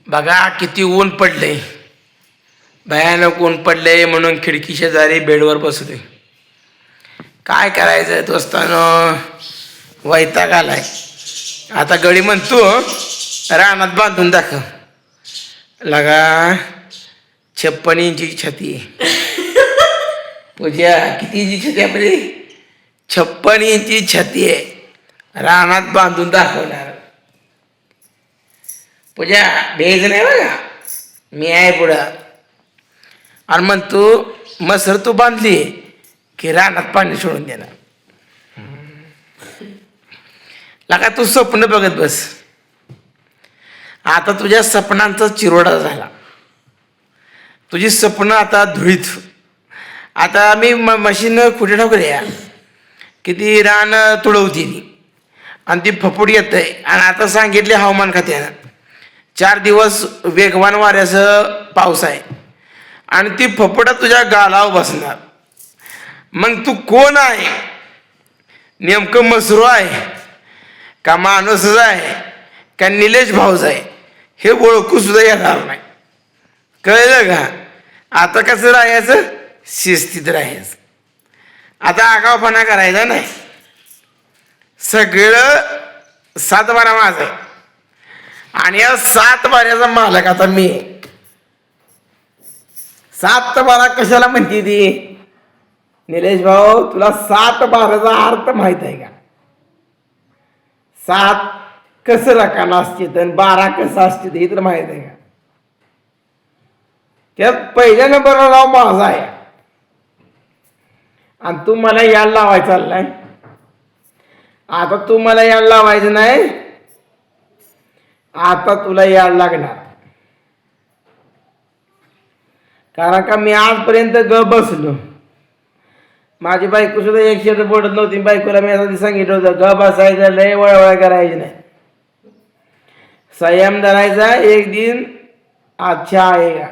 बघा किती ऊन पडले, भयानक ऊन पडले म्हणून खिडकी शेजारी बेडवर बसलोय. काय करायचं दोस्तानं, वैताग आलाय. आता गडी म्हणतो रानात बांधून दाखव. लगा 56 इंची छाती आहे. पूजा किती इंची छाती आपली? 56 इंची छाती आहे. रानात बांधून दाखवणार. पूजा भेज नाही बघा, मी आहे पुढं. आणि मग तू मसर तू बांधली की रानात पाणी सोडून देणार. लगा तू स्वप्न बघत बस. आता तुझ्या स्वप्नांचा चिरोडा झाला. तुझी स्वप्न आता धुळीत. आता मी मशीन कुठे टाकूया, किती रान तुडवती ती आणि ती फपुड येत आहे. आणि आता सांगितले हवामान खात्यानं 4 दिवस वेगवान वाऱ्याचं पाऊस आहे आणि ती फपुडा तुझ्या गालावर बसणार. मग तू कोण आहे? नेमकं मसरू आहे का माणूसच आहे का निलेश भाऊच आहे हे ओळखू सुद्धा येणार नाही. कळलं का? आता कसं राहायचं? शिस्तीत राहायचं. आता आगावपणा करायचा नाही. सगळं 7-12 माझं आहे आणि या 7-12चा मालक आता मी. 7-12 कशाला म्हणते ती? निलेश भाऊ तुला 7-12चा अर्थ माहित आहे का? 7 कसं रकाना असते आणि 12 कसं असते हे तर माहित आहे का? त्यात पहिल्या नंबरला नाव माझा आहे आणि तू मला यायला लावायचं चाललाय. आता तू मला यायला लावायचं नाही, आता तुला यायला लागणार. कारण का मी आजपर्यंत बसलो. माझी बायको सुद्धा एक शब्द बोलत नव्हती. बायकोला मी आता सांगितलं होतं बसायचं, लय वळवळ करायची नाही, संयम धरायचा. एक दिन अच्छा आएगा.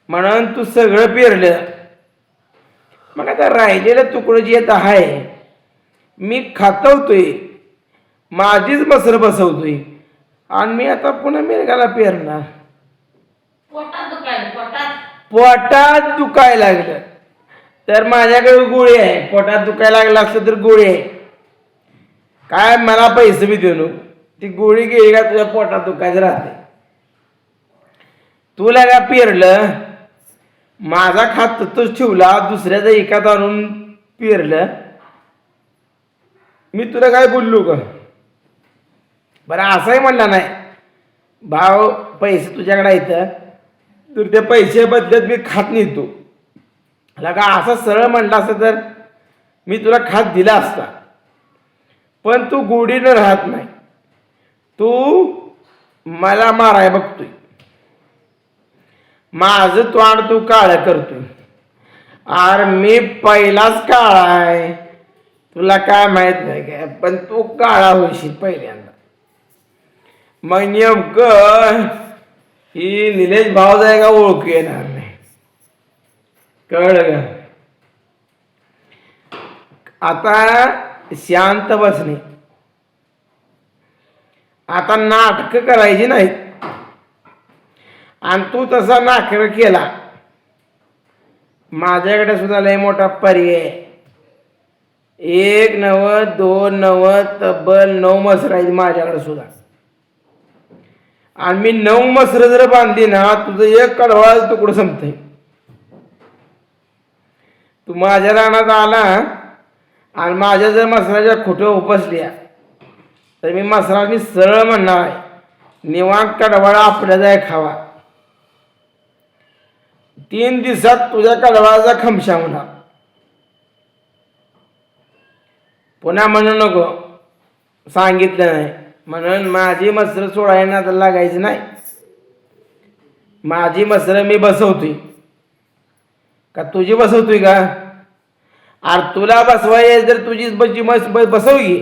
म्हणून तू सगळं पेरलं. मग आता राहिलेलं तुकडं जे येत आहे मी खातवतोय, माझीच मसर बसवतोय आणि मी आता पुन्हा मिरगाला पेरणार. पोटात दुखायला लागलं तर माझ्याकडे गोळी आहे. पोटात दुखायला लागलं असलं तर गोळी आहे. काय मला पैसे बी देऊ नको. ती गोळी गेली का तुझ्या पोटात दुखायचं राहते. तुला का पेरलं, माझा खात तोच ठेवला, दुसऱ्याचा एकात आणून पेरलं. मी तुला काय बोललो का? बरं असंही म्हणलं नाही भाव पैसे तुझ्याकडे येतं तर त्या पैसे बदल्यात मी खात नेतो. लगा असं सरळ म्हणलं असतं तर मी तुला खात दिला असता. पण तू गोडीनं राहत नाही. तू मला माराय बघतोय. माझं तोंड तू काळं करतोय. अरे मी पहिलाच काळा आहे, तुला काय माहित नाही काय? पण तू काळा होशील पहिल्यांदा. मग नेमकं ही निलेश भाऊ जाय का ओळखू येणार नाही. कळलं का? आता शांत बसणे. आता नाटक करायची नाहीत. आणि तू तसा नाकर केला, माझ्याकडे सुद्धा लय मोठा पर्याय. 1 नव्ह 2 नव्ह तब्बल 9 मसर आहेत माझ्याकडे सुद्धा. आणि मी 9 मसर जर बांधली ना तुझं एक कडवाळ तुकडं संपतंय. तू माझ्या रानात आला आणि माझ्या जर मसराच्या खोटं उपसल्या तर मी मसराने सरळ म्हणणार आहे निवांत कडवाळा आपल्या जाय खावा. 3 दिवसात तुझ्या कडवाळाचा खमशा होणार. पुन्हा म्हणू नको सांगितलं नाही म्हणून. माझी मसर सोडायला तर लागायचं नाही. माझी मसर मी बसवतोय का तुझी बसवतोय का? अरे तुला बसवाय जर तुझीच बसवगी.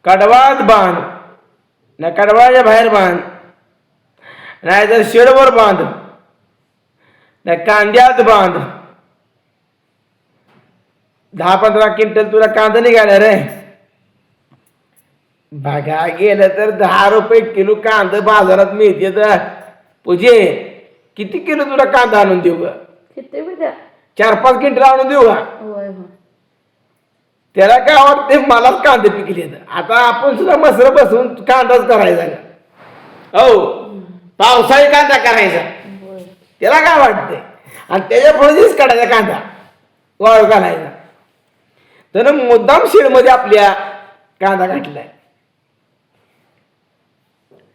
कडवात बांध ना, कडवाच्या बाहेर बांध, नाही तर शेडवर बांध, नाही कांद्यात बांध. 10-15 क्विंटल तुला कांदा निघाला रे. बघा गेलं तर 10 रुपये किलो कांदा बाजारात मिळते तर पूजे किती किलो तुला कांदा आणून देऊ ग? किती बी द्या. 4-5 क्विंटल आणून देऊ का? होय होय. त्याला काय वाटते मलाच कांदे पिकले आता आपण सुद्धा मसर बसून कांदाच करायचा का? हो पावसाळी कांदा करायचा होय. त्याला काय वाटतंय आणि त्याच्या पुढेच काढायचा कांदा वाळू घालायचा त्यानं मुद्दाम शेडमध्ये आपल्या कांदा घातलाय.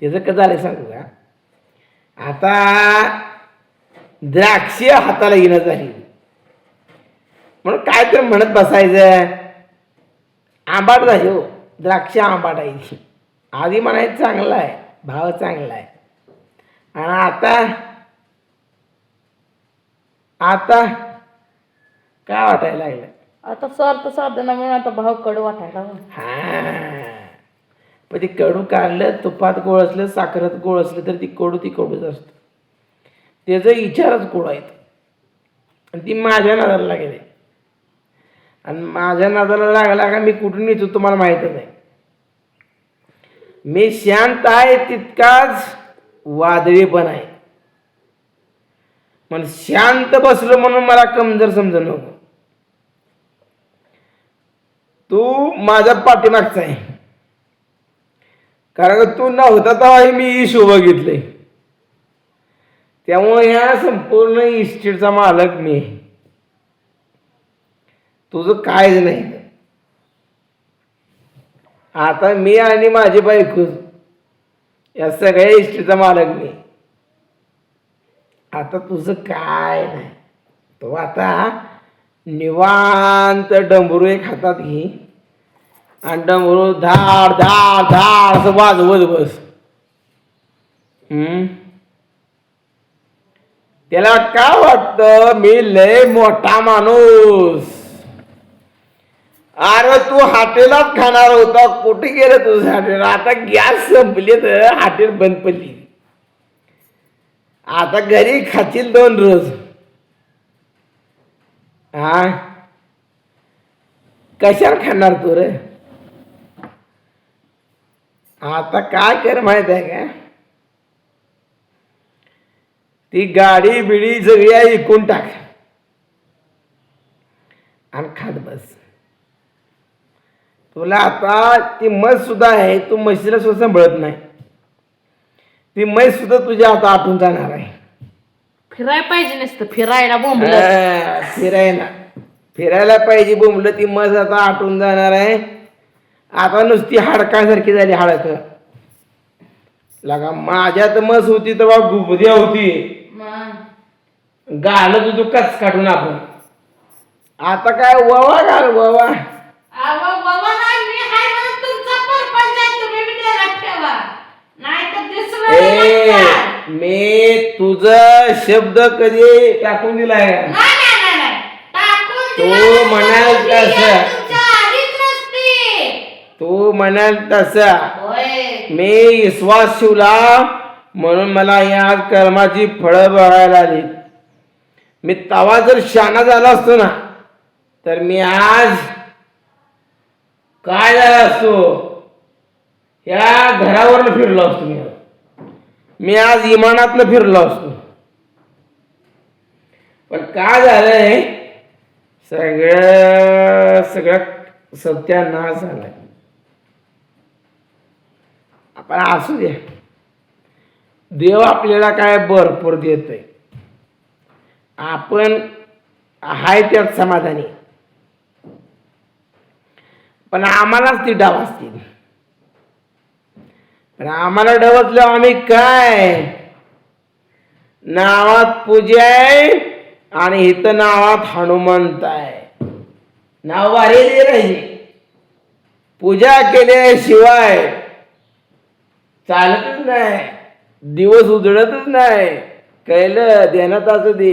त्याचं कसं झालंय सांगू का? आता द्राक्ष हाताला येणं झाली म्हणून काय तर म्हणत बसायचं आंबाट झाली हो द्राक्ष आंबाट आहे. आधी म्हणायचं चांगला आहे भाव चांगला आहे आणि आता काय वाटायला लागलं? आता स्वार्थ साधना म्हणून आता भाव कडू वाटायला लागला. हा पण ते कडू काढलं तुपात गोळसलं साखरात गोळसलं तर ती कडूच असतं. त्याचा विचारच कोड आहेत आणि ती माझ्या नादाला लागेल आणि माझ्या नादाला लागला का मी कुठून येतो तुम्हाला माहीतच आहे. मी शांत आहे तितकाच वादळी पण आहे. पण शांत बसलो म्हणून मला कमजोर समजू नको. तू माझ्या पाठीमागचा आहे कारण तू नव्हता तेव्हा मी इशू बघितले त्यामुळे ह्या संपूर्ण इस्टेटचा मालक मी तुझं कायच नाही. आता मी आणि माझी बायको या सगळ्या इस्टेटचा मालक मी. आता तुझं काय नाही तो आता निवांत डंबरू एक हातात घे आणि डंबरू धाड धाड धाड असं वाजवत बस. त्याला काय वाटतं मी लय मोठा माणूस. अरे तू हॉटेलात खाणार होता कुठे गेलं तुझं हॉटेल? आता गॅस संपले तर हॉटेल बंद पडली. आता घरी खातील 2 रोज. हा कशाला खाणार तू रे? आता काय कर माहित आहे का? ती गाडी बिडी सगळी ऐकून टाक आणि खात बस. तुला आता ती म्हैस सुद्धा आहे तू म्हशीला सुद्धा सांभाळत नाही. ती म्हैस सुद्धा तुझ्या आता आठून जाणार आहे. फिरायला पाहिजे नसतं फिरायला फिरायला पाहिजे बोंबलं. ती म्हैस आता आठून जाणार आहे. आता नुसती हाडकासारखी झाली हाडक. लगा माझ्यात म्हस होती तेव्हा गुबद्या होती गालं तू कच काढून आपण. आता काय ववा घाल ववा. मी तुझा शब्द कधी टाकून दिलाय? तू म्हणाल तसा मी विश्वास शिवला म्हणून मला या कर्माची फळं बघायला आली. मी तवा जर शाना झाला असतो ना तर मी आज काय झाला असतो या घरावरनं फिरलो असतो. मी आज इमानातनं फिरलो असतो. पण काय झालंय सगळं सत्यानाश झालाय. आपण असू द्या देव आपल्याला काय भरपूर देतोय. आपण हाय त्यात समाधानी. पण आम्हालाच ती डाव असतील. पण आम्हाला डवचल्यावर आम्ही काय नावात पूजा आहे आणि इथं नावात हनुमंत आहे. नाव भारी राहिली. पूजा केल्याशिवाय चालतच नाही. दिवस उजळतच नाही. कळलं? ध्यानात असू दे.